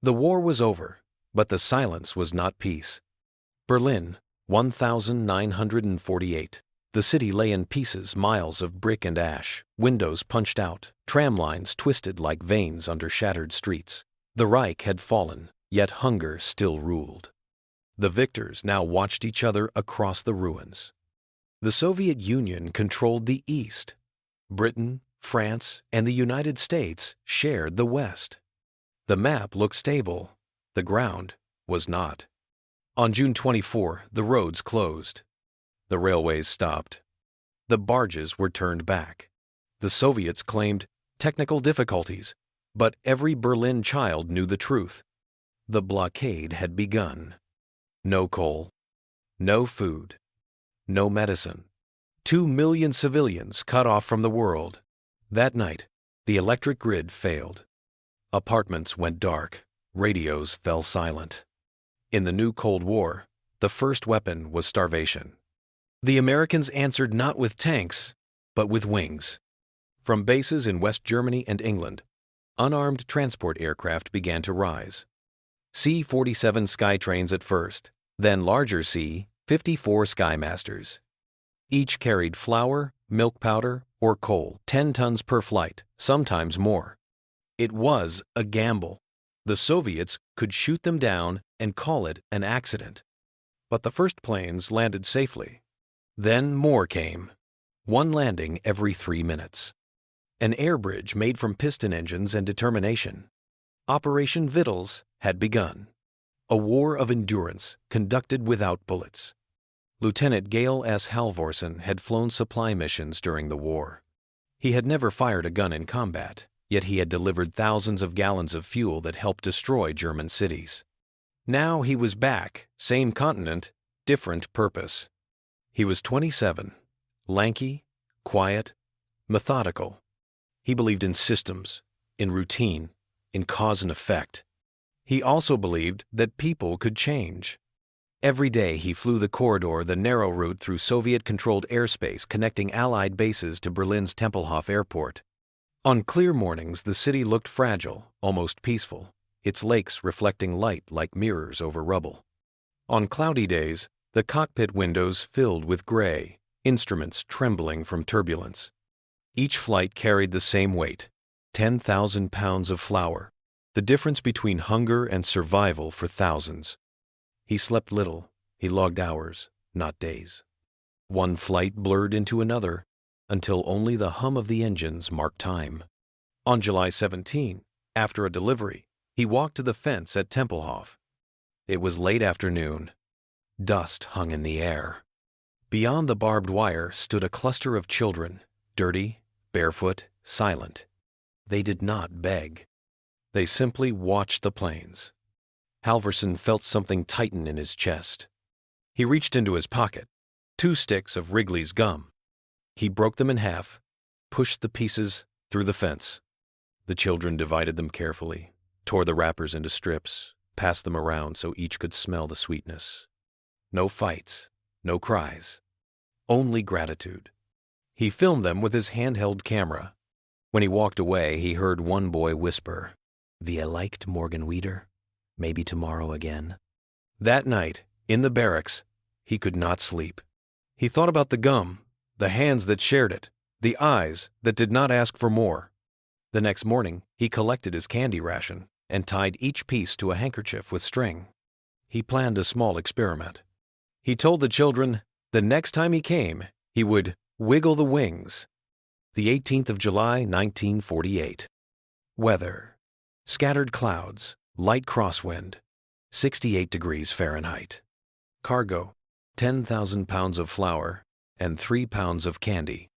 The war was over, but the silence was not peace. Berlin, 1948. The city lay in pieces, miles of brick and ash, windows punched out, tram lines twisted like veins under shattered streets. The Reich had fallen, yet hunger still ruled. The victors now watched each other across the ruins. The Soviet Union controlled the East. Britain, France, and the United States shared the West. The map looked stable. The ground was not. On June 24, the roads closed. The railways stopped. The barges were turned back. The Soviets claimed technical difficulties, but every Berlin child knew the truth. The blockade had begun. No coal, no food, no medicine. 2 million civilians cut off from the world. That night, the electric grid failed. Apartments went dark. Radios fell silent. In the new Cold War, the first weapon was starvation. The Americans answered not with tanks, but with wings. From bases in West Germany and England, unarmed transport aircraft began to rise. C-47 Skytrains at first, then larger C-54 Skymasters. Each carried flour, milk powder, or coal, 10 tons per flight, sometimes more. It was a gamble. The Soviets could shoot them down and call it an accident. But the first planes landed safely. Then more came, one landing every 3 minutes. An air bridge made from piston engines and determination. Operation Vittles had begun. A war of endurance conducted without bullets. Lieutenant Gail Halvorsen had flown supply missions during the war. He had never fired a gun in combat, yet he had delivered thousands of gallons of fuel that helped destroy German cities. Now he was back, same continent, different purpose. He was 27, lanky, quiet, methodical. He believed in systems, in routine, in cause and effect. He also believed that people could change. Every day he flew the corridor, the narrow route through Soviet-controlled airspace connecting Allied bases to Berlin's Tempelhof Airport. On clear mornings, the city looked fragile, almost peaceful, its lakes reflecting light like mirrors over rubble. On cloudy days, the cockpit windows filled with gray, instruments trembling from turbulence. Each flight carried the same weight, 10,000 pounds of flour, the difference between hunger and survival for thousands. He slept little. He logged hours, not days. One flight blurred into another, until only the hum of the engines marked time. On July 17, after a delivery, he walked to the fence at Tempelhof. It was late afternoon. Dust hung in the air. Beyond the barbed wire stood a cluster of children, dirty, barefoot, silent. They did not beg. They simply watched the planes. Halvorsen felt something tighten in his chest. He reached into his pocket. 2 sticks of Wrigley's gum. He broke them in half, pushed the pieces through the fence. The children divided them carefully, tore the wrappers into strips, passed them around so each could smell the sweetness. No fights, no cries, only gratitude. He filmed them with his handheld camera. When he walked away, he heard one boy whisper, "Wir liked Morgen wieder, maybe tomorrow again." That night, in the barracks, he could not sleep. He thought about the gum, the hands that shared it, the eyes that did not ask for more. The next morning, he collected his candy ration and tied each piece to a handkerchief with string. He planned a small experiment. He told the children the next time he came, he would wiggle the wings. The 18th of July, 1948. Weather. Scattered clouds, light crosswind, 68 degrees Fahrenheit. Cargo, 10,000 pounds of flour and 3 pounds of candy.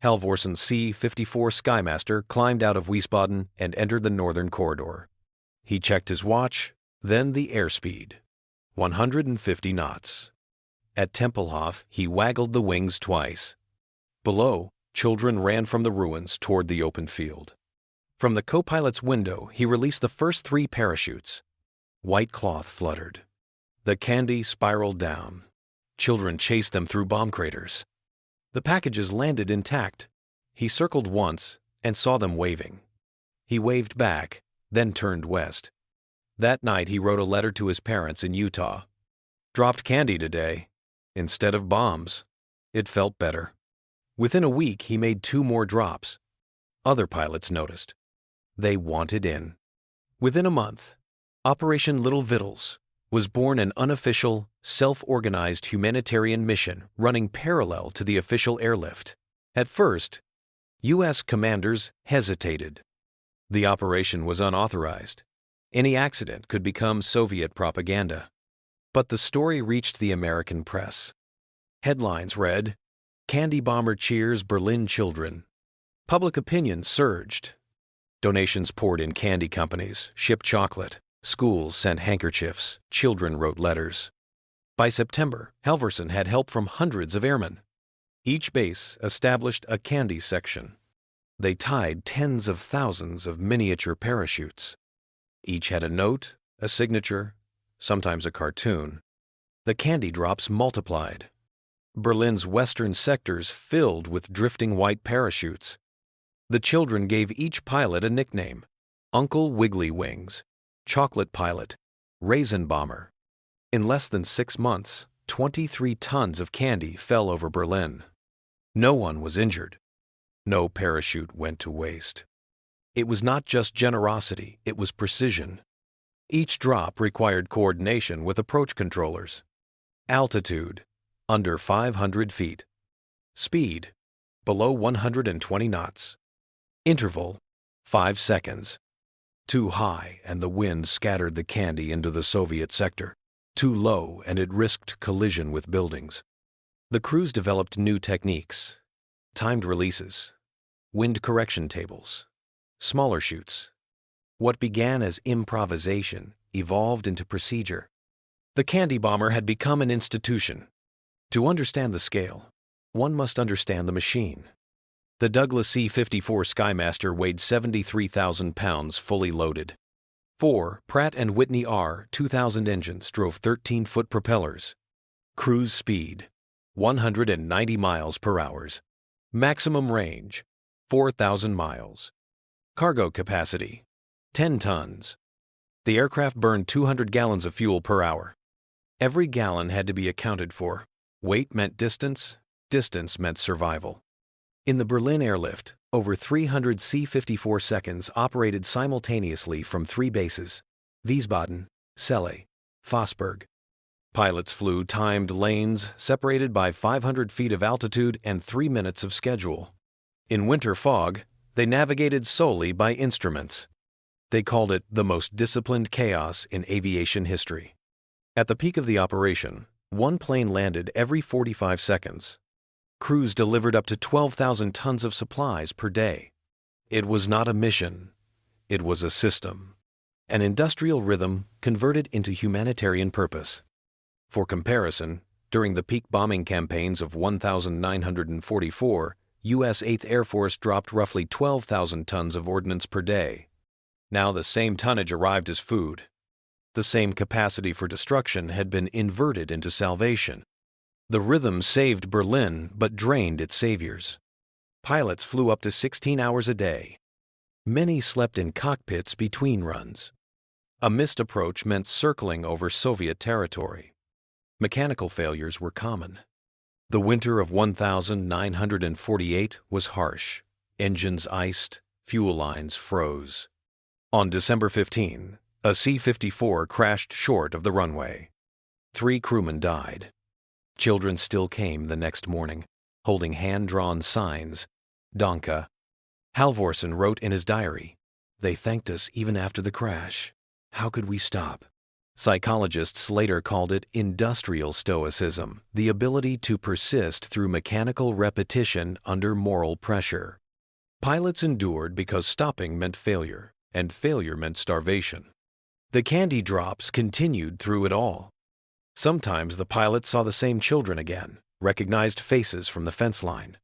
Halvorsen's C-54 Skymaster climbed out of Wiesbaden and entered the northern corridor. He checked his watch, then the airspeed, 150 knots. At Tempelhof, he waggled the wings twice. Below, children ran from the ruins toward the open field. From the co-pilot's window, he released the first 3 parachutes. White cloth fluttered. The candy spiraled down. Children chased them through bomb craters. The packages landed intact. He circled once and saw them waving. He waved back, then turned west. That night he wrote a letter to his parents in Utah. "Dropped candy today, instead of bombs." It felt better. Within a week he made 2 more drops. Other pilots noticed. They wanted in. Within a month, Operation Little Vittles was born, an unofficial, self-organized humanitarian mission running parallel to the official airlift. At first, U.S. commanders hesitated. The operation was unauthorized. Any accident could become Soviet propaganda. But the story reached the American press. Headlines read, "Candy Bomber Cheers Berlin Children." Public opinion surged. Donations poured in. Candy companies shipped chocolate. Schools sent handkerchiefs. Children wrote letters. By September, Halvorsen had help from hundreds of airmen. Each base established a candy section. They tied tens of thousands of miniature parachutes. Each had a note, a signature, sometimes a cartoon. The candy drops multiplied. Berlin's western sectors filled with drifting white parachutes. The children gave each pilot a nickname: Uncle Wiggly Wings, Chocolate Pilot, Raisin Bomber. In less than 6 months, 23 tons of candy fell over Berlin. No one was injured. No parachute went to waste. It was not just generosity, it was precision. Each drop required coordination with approach controllers. Altitude, under 500 feet. Speed, below 120 knots. Interval, 5 seconds. Too high and the wind scattered the candy into the Soviet sector. Too low and it risked collision with buildings. The crews developed new techniques: timed releases, wind correction tables, smaller chutes. What began as improvisation evolved into procedure. The candy bomber had become an institution. To understand the scale, one must understand the machine. The Douglas C-54 Skymaster weighed 73,000 pounds fully loaded. 4 Pratt & Whitney R2000 engines drove 13-foot propellers. Cruise speed, 190 miles per hour. Maximum range, 4,000 miles. Cargo capacity, 10 tons. The aircraft burned 200 gallons of fuel per hour. Every gallon had to be accounted for. Weight meant distance, distance meant survival. In the Berlin airlift, over 300 C-54 seconds operated simultaneously from 3 bases: Wiesbaden, Celle, Fossberg. Pilots flew timed lanes separated by 500 feet of altitude and 3 minutes of schedule. In winter fog, they navigated solely by instruments. They called it the most disciplined chaos in aviation history. At the peak of the operation, 1 plane landed every 45 seconds. Crews delivered up to 12,000 tons of supplies per day. It was not a mission, it was a system. An industrial rhythm converted into humanitarian purpose. For comparison, during the peak bombing campaigns of 1944, U.S. 8th Air Force dropped roughly 12,000 tons of ordnance per day. Now the same tonnage arrived as food. The same capacity for destruction had been inverted into salvation. The rhythm saved Berlin but drained its saviors. Pilots flew up to 16 hours a day. Many slept in cockpits between runs. A missed approach meant circling over Soviet territory. Mechanical failures were common. The winter of 1948 was harsh. Engines iced, fuel lines froze. On December 15, a C-54 crashed short of the runway. 3 crewmen died. Children still came the next morning, holding hand-drawn signs. Danke. Halvorsen wrote in his diary, "They thanked us even after the crash. How could we stop?" Psychologists later called it industrial stoicism, the ability to persist through mechanical repetition under moral pressure. Pilots endured because stopping meant failure, and failure meant starvation. The candy drops continued through it all. Sometimes the pilots saw the same children again, recognized faces from the fence line.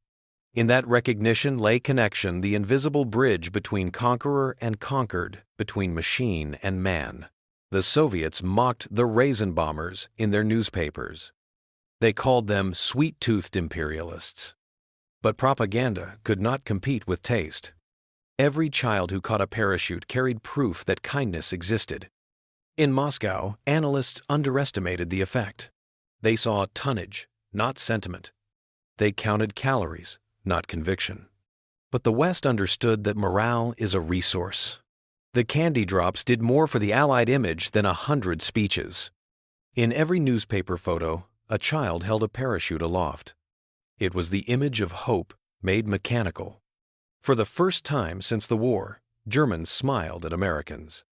In that recognition lay connection, the invisible bridge between conqueror and conquered, between machine and man. The Soviets mocked the raisin bombers in their newspapers. They called them sweet-toothed imperialists. But propaganda could not compete with taste. Every child who caught a parachute carried proof that kindness existed. In Moscow, analysts underestimated the effect. They saw tonnage, not sentiment. They counted calories, not conviction. But the West understood that morale is a resource. The candy drops did more for the Allied image than 100 speeches. In every newspaper photo, a child held a parachute aloft. It was the image of hope made mechanical. For the first time since the war, Germans smiled at Americans.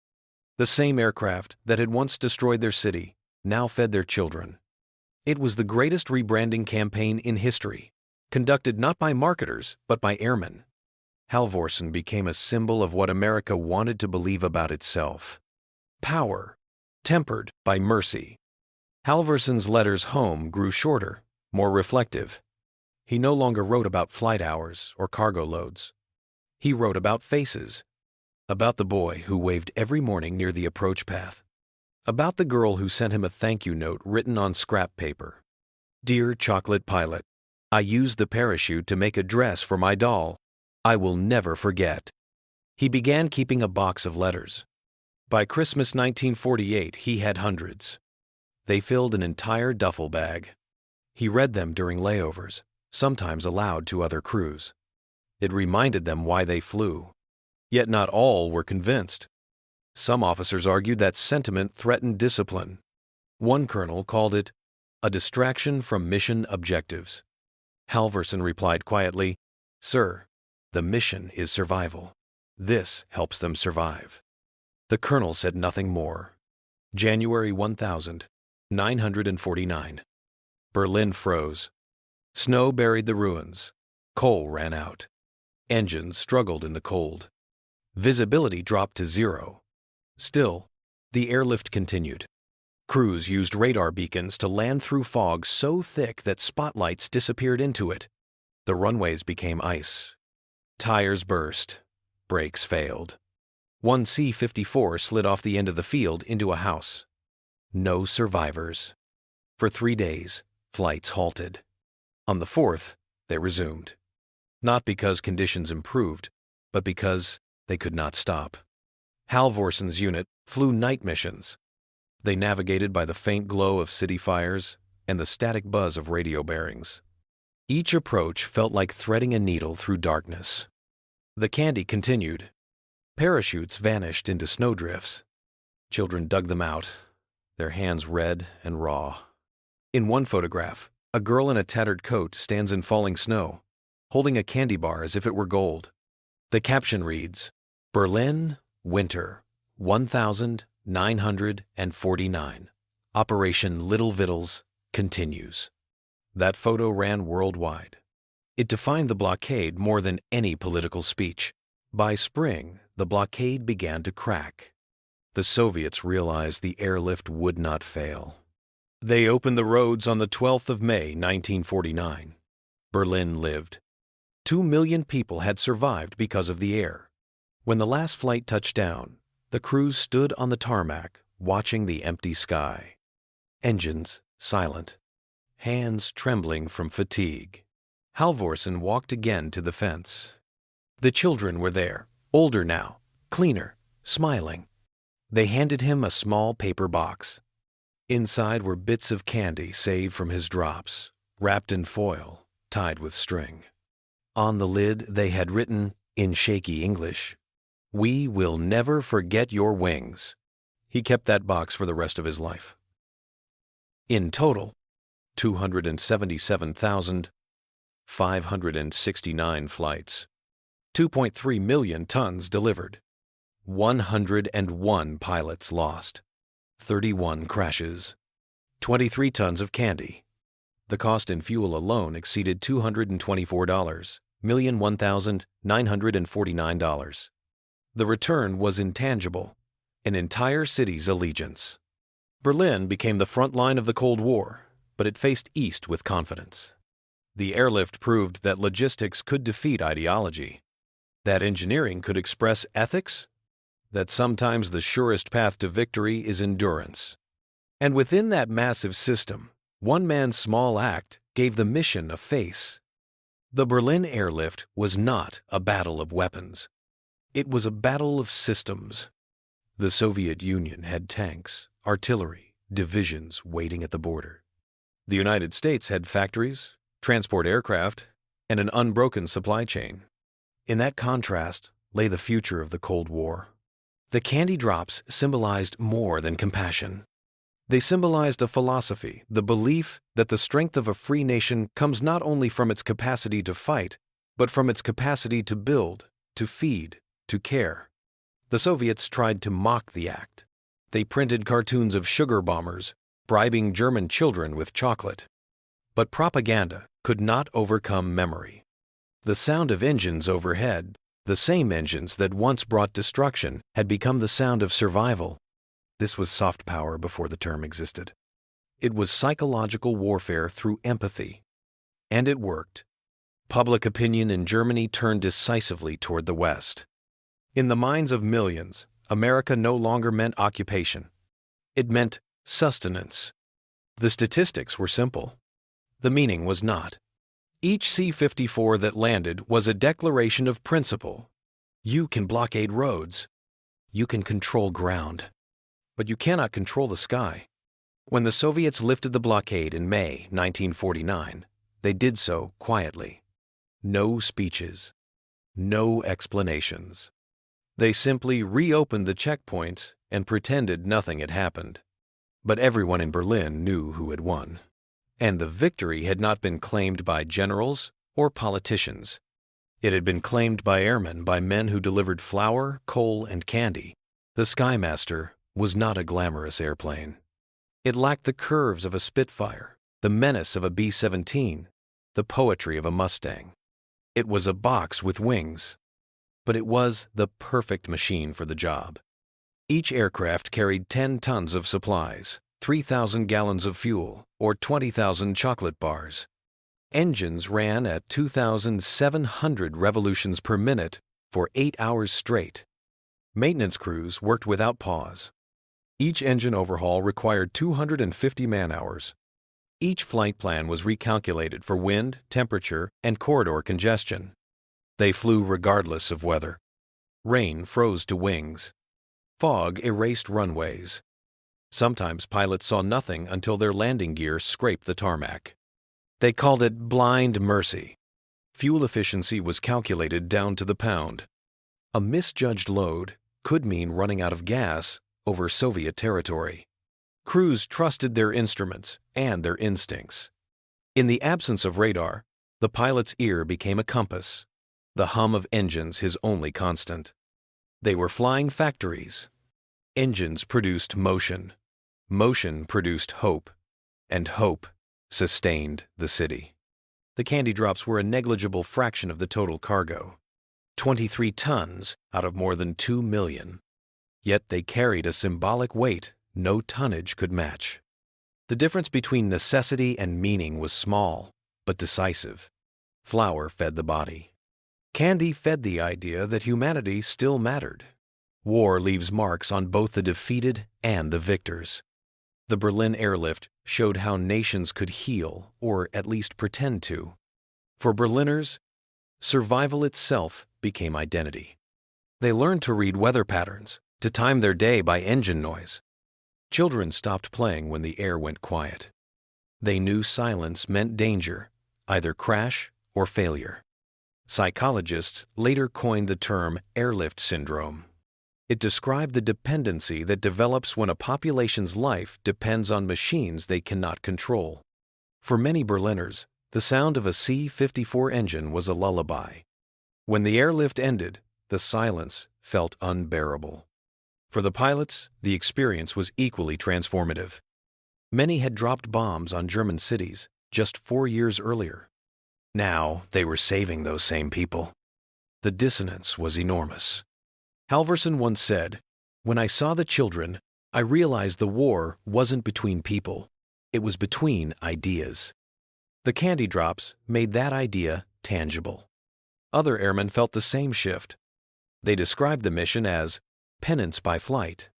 The same aircraft that had once destroyed their city now fed their children. It was the greatest rebranding campaign in history, conducted not by marketers but by airmen. Halvorsen became a symbol of what America wanted to believe about itself. Power, tempered by mercy. Halvorsen's letters home grew shorter, more reflective. He no longer wrote about flight hours or cargo loads. He wrote about faces. About the boy who waved every morning near the approach path. About the girl who sent him a thank you note written on scrap paper. Dear chocolate pilot, I used the parachute to make a dress for my doll. I will never forget. He began keeping a box of letters. By Christmas 1948, he had hundreds. They filled an entire duffel bag. He read them during layovers, sometimes aloud to other crews. It reminded them why they flew. Yet not all were convinced. Some officers argued that sentiment threatened discipline. One colonel called it a distraction from mission objectives. Halvorsen replied quietly, "Sir, the mission is survival. This helps them survive." The colonel said nothing more. January 1949. Berlin froze. Snow buried the ruins. Coal ran out. Engines struggled in the cold. Visibility dropped to 0. Still, the airlift continued. Crews used radar beacons to land through fog so thick that spotlights disappeared into it. The runways became ice. Tires burst. Brakes failed. One C-54 slid off the end of the field into a house. No survivors. For 3 days, flights halted. On the 4th, they resumed. Not because conditions improved, but because they could not stop. Halvorsen's unit flew night missions. They navigated by the faint glow of city fires and the static buzz of radio bearings. Each approach felt like threading a needle through darkness. The candy continued. Parachutes vanished into snowdrifts. Children dug them out, their hands red and raw. In one photograph, a girl in a tattered coat stands in falling snow, holding a candy bar as if it were gold. The caption reads, "Berlin, Winter, 1949. Operation Little Vittles continues." That photo ran worldwide. It defined the blockade more than any political speech. By spring, the blockade began to crack. The Soviets realized the airlift would not fail. They opened the roads on the 12th of May, 1949. Berlin lived. 2 million people had survived because of the air. When the last flight touched down, the crews stood on the tarmac, watching the empty sky. Engines silent, hands trembling from fatigue. Halvorsen walked again to the fence. The children were there, older now, cleaner, smiling. They handed him a small paper box. Inside were bits of candy saved from his drops, wrapped in foil, tied with string. On the lid they had written, in shaky English, "We will never forget your wings." He kept that box for the rest of his life. In total, 277,569 flights, 2.3 million tons delivered, 101 pilots lost, 31 crashes, 23 tons of candy. The cost in fuel alone exceeded $224, $1,001,949. The return was intangible, an entire city's allegiance. Berlin became the front line of the Cold War, but it faced east with confidence. The airlift proved that logistics could defeat ideology, that engineering could express ethics, that sometimes the surest path to victory is endurance. And within that massive system, one man's small act gave the mission a face. The Berlin airlift was not a battle of weapons. It was a battle of systems. The Soviet Union had tanks, artillery, divisions waiting at the border. The United States had factories, transport aircraft, and an unbroken supply chain. In that contrast lay the future of the Cold War. The candy drops symbolized more than compassion. They symbolized a philosophy, the belief that the strength of a free nation comes not only from its capacity to fight, but from its capacity to build, to feed, to care. The Soviets tried to mock the act. They printed cartoons of sugar bombers, bribing German children with chocolate. But propaganda could not overcome memory. The sound of engines overhead, the same engines that once brought destruction, had become the sound of survival. This was soft power before the term existed. It was psychological warfare through empathy. And it worked. Public opinion in Germany turned decisively toward the West. In the minds of millions, America no longer meant occupation. It meant sustenance. The statistics were simple. The meaning was not. Each C-54 that landed was a declaration of principle. You can blockade roads. You can control ground. But you cannot control the sky. When the Soviets lifted the blockade in May 1949, they did so quietly. No speeches. No explanations. They simply reopened the checkpoints and pretended nothing had happened. But everyone in Berlin knew who had won. And the victory had not been claimed by generals or politicians. It had been claimed by airmen, by men who delivered flour, coal, and candy. The Skymaster was not a glamorous airplane. It lacked the curves of a Spitfire, the menace of a B-17, the poetry of a Mustang. It was a box with wings. But it was the perfect machine for the job. Each aircraft carried 10 tons of supplies, 3,000 gallons of fuel, or 20,000 chocolate bars. Engines ran at 2,700 revolutions per minute for 8 hours straight. Maintenance crews worked without pause. Each engine overhaul required 250 man-hours. Each flight plan was recalculated for wind, temperature, and corridor congestion. They flew regardless of weather. Rain froze to wings. Fog erased runways. Sometimes pilots saw nothing until their landing gear scraped the tarmac. They called it blind mercy. Fuel efficiency was calculated down to the pound. A misjudged load could mean running out of gas over Soviet territory. Crews trusted their instruments and their instincts. In the absence of radar, the pilot's ear became a compass, the hum of engines his only constant. They were flying factories. Engines produced motion. Motion produced hope. And hope sustained the city. The candy drops were a negligible fraction of the total cargo. 23 tons out of more than 2 million. Yet they carried a symbolic weight no tonnage could match. The difference between necessity and meaning was small, but decisive. Flour fed the body. Candy fed the idea that humanity still mattered. War leaves marks on both the defeated and the victors. The Berlin airlift showed how nations could heal, or at least pretend to. For Berliners, survival itself became identity. They learned to read weather patterns, to time their day by engine noise. Children stopped playing when the air went quiet. They knew silence meant danger, either crash or failure. Psychologists later coined the term airlift syndrome. It described the dependency that develops when a population's life depends on machines they cannot control. For many Berliners, the sound of a C-54 engine was a lullaby. When the airlift ended, the silence felt unbearable. For the pilots, the experience was equally transformative. Many had dropped bombs on German cities just 4 years earlier. Now they were saving those same people. The dissonance was enormous. Halvorsen once said, "When I saw the children, I realized the war wasn't between people. It was between ideas." The candy drops made that idea tangible. Other airmen felt the same shift. They described the mission as penance by flight.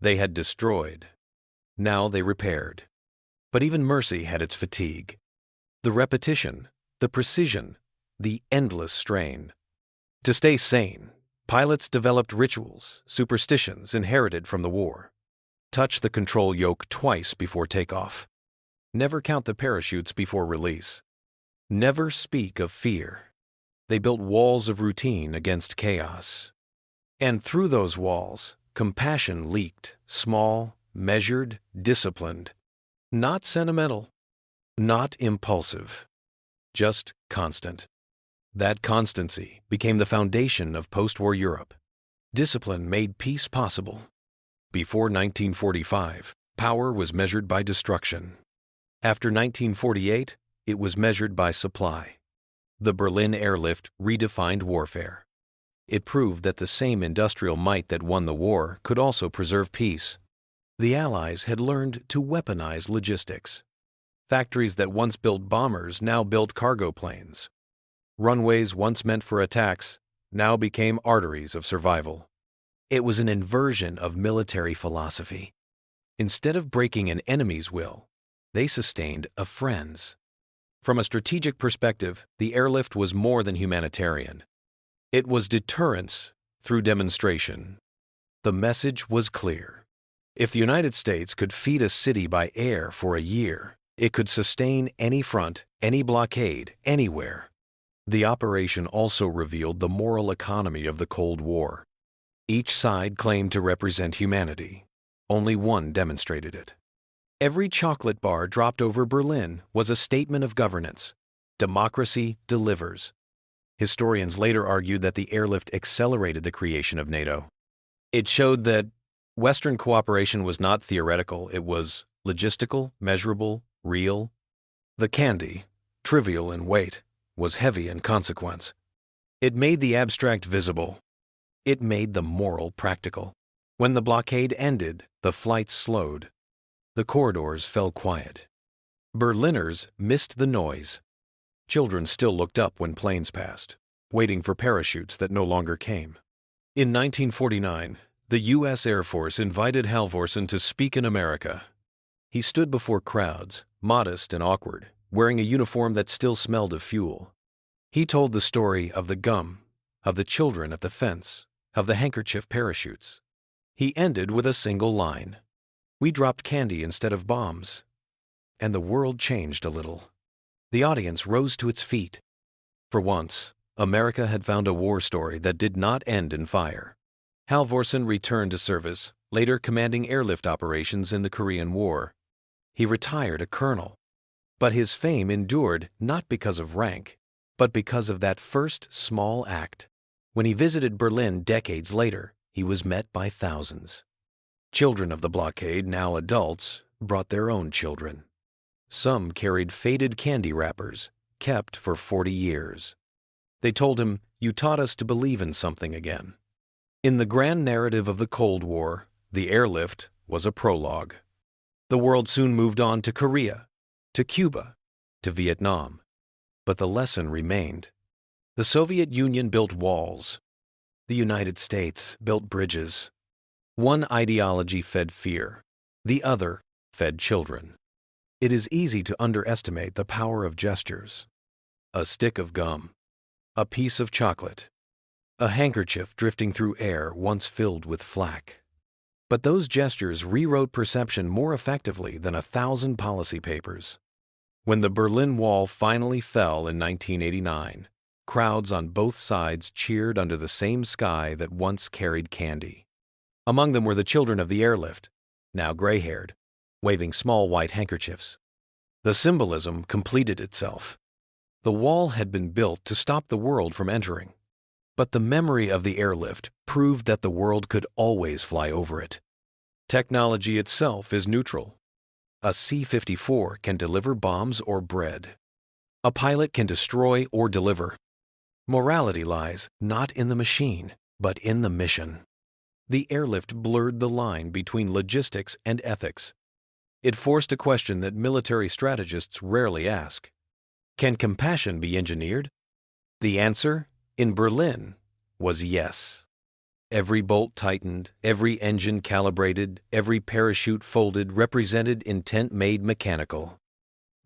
They had destroyed. Now they repaired. But even mercy had its fatigue. The repetition, the precision, the endless strain. To stay sane, Pilots developed rituals, superstitions inherited from the war. Touch the control yoke twice before takeoff. Never count the parachutes before release. Never speak of fear. They built walls of routine against chaos. And through those walls, compassion leaked, small, measured, disciplined. Not sentimental, not impulsive, just constant. That constancy became the foundation of post-war Europe. Discipline made peace possible. Before 1945, power was measured by destruction. After 1948, it was measured by supply. The Berlin airlift redefined warfare. It proved that the same industrial might that won the war could also preserve peace. The Allies had learned to weaponize logistics. Factories that once built bombers now built cargo planes. Runways once meant for attacks now became arteries of survival. It was an inversion of military philosophy. Instead of breaking an enemy's will, they sustained a friend's. From a strategic perspective, the airlift was more than humanitarian. It was deterrence through demonstration. The message was clear. If the United States could feed a city by air for a year, it could sustain any front, any blockade, anywhere. The operation also revealed the moral economy of the Cold War. Each side claimed to represent humanity. Only one demonstrated it. Every chocolate bar dropped over Berlin was a statement of governance. Democracy delivers. Historians later argued that the airlift accelerated the creation of NATO. It showed that Western cooperation was not theoretical, it was logistical, measurable, real. The candy, trivial in weight, was heavy in consequence. It made the abstract visible. It made the moral practical. When the blockade ended, the flights slowed. The corridors fell quiet. Berliners missed the noise. Children still looked up when planes passed, waiting for parachutes that no longer came. In 1949, the U.S. Air Force invited Halvorsen to speak in America. He stood before crowds, modest and awkward, wearing a uniform that still smelled of fuel. He told the story of the gum, of the children at the fence, of the handkerchief parachutes. He ended with a single line. We dropped candy instead of bombs. And the world changed a little. The audience rose to its feet. For once, America had found a war story that did not end in fire. Halvorsen returned to service, later commanding airlift operations in the Korean War. He retired a colonel. But his fame endured not because of rank, but because of that first small act. When he visited Berlin decades later, he was met by thousands. Children of the blockade, now adults, brought their own children. Some carried faded candy wrappers, kept for 40 years. They told him, "You taught us to believe in something again." In the grand narrative of the Cold War, the airlift was a prologue. The world soon moved on to Korea, to Cuba, to Vietnam. But the lesson remained. The Soviet Union built walls. The United States built bridges. One ideology fed fear. The other fed children. It is easy to underestimate the power of gestures. A stick of gum. A piece of chocolate. A handkerchief drifting through air once filled with flak. But those gestures rewrote perception more effectively than 1,000 policy papers. When the Berlin Wall finally fell in 1989, crowds on both sides cheered under the same sky that once carried candy. Among them were the children of the airlift, now gray-haired, waving small white handkerchiefs. The symbolism completed itself. The wall had been built to stop the world from entering. But the memory of the airlift proved that the world could always fly over it. Technology itself is neutral. A C-54 can deliver bombs or bread. A pilot can destroy or deliver. Morality lies not in the machine, but in the mission. The airlift blurred the line between logistics and ethics. It forced a question that military strategists rarely ask. Can compassion be engineered? The answer, in Berlin, was yes. Every bolt tightened, every engine calibrated, every parachute folded represented intent made mechanical.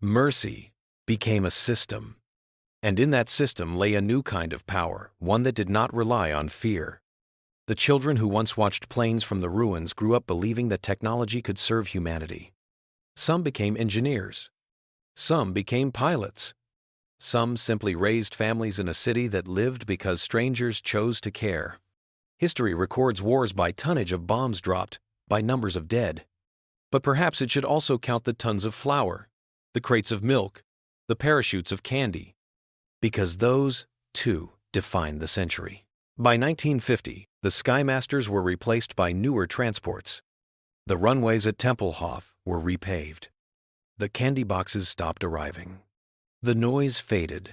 Mercy became a system. And in that system lay a new kind of power, one that did not rely on fear, The children who once watched planes from the ruins grew up believing that technology could serve humanity. Some became engineers. Some became pilots. Some simply raised families in a city that lived because strangers chose to care. History records wars by tonnage of bombs dropped, by numbers of dead. But perhaps it should also count the tons of flour, the crates of milk, the parachutes of candy, because those, too, defined the century. By 1950, the Skymasters were replaced by newer transports. The runways at Tempelhof were repaved. The candy boxes stopped arriving. The noise faded,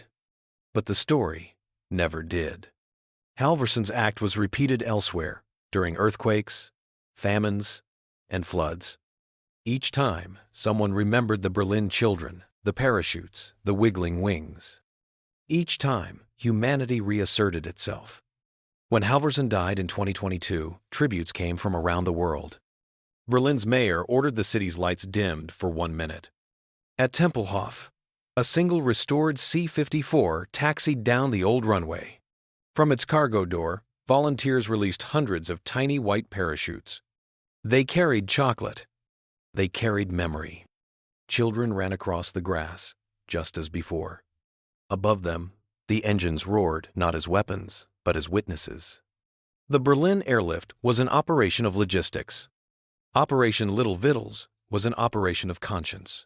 but the story never did. Halvorsen's act was repeated elsewhere, during earthquakes, famines, and floods. Each time, someone remembered the Berlin children, the parachutes, the wiggling wings. Each time, humanity reasserted itself. When Halvorsen died in 2022, tributes came from around the world. Berlin's mayor ordered the city's lights dimmed for 1 minute. At Tempelhof, a single restored C-54 taxied down the old runway. From its cargo door, volunteers released hundreds of tiny white parachutes. They carried chocolate. They carried memory. Children ran across the grass, just as before. Above them, the engines roared not as weapons, but as witnesses. The Berlin airlift was an operation of logistics. Operation Little Vittles was an operation of conscience.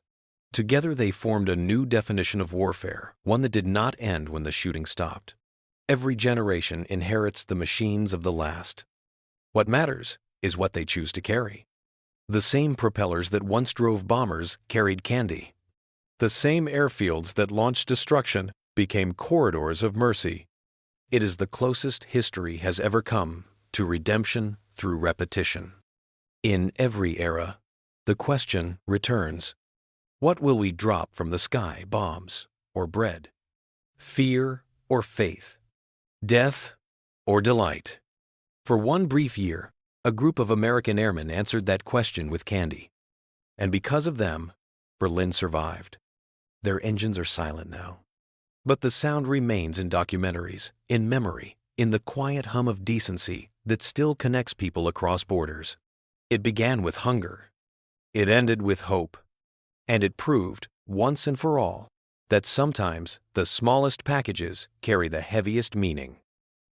Together they formed a new definition of warfare, one that did not end when the shooting stopped. Every generation inherits the machines of the last. What matters is what they choose to carry. The same propellers that once drove bombers carried candy. The same airfields that launched destruction became corridors of mercy. It is the closest history has ever come to redemption through repetition. In every era, the question returns: what will we drop from the sky, bombs or bread? Fear or faith? Death or delight? For one brief year, a group of American airmen answered that question with candy. And because of them, Berlin survived. Their engines are silent now. But the sound remains in documentaries, in memory, in the quiet hum of decency that still connects people across borders. It began with hunger. It ended with hope. And it proved, once and for all, that sometimes the smallest packages carry the heaviest meaning.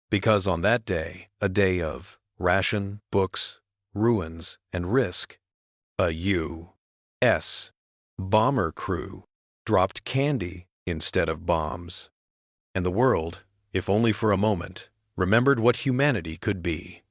Because on that day, a day of ration, books, ruins, and risk, a U.S. bomber crew dropped candy instead of bombs. And the world, if only for a moment, remembered what humanity could be.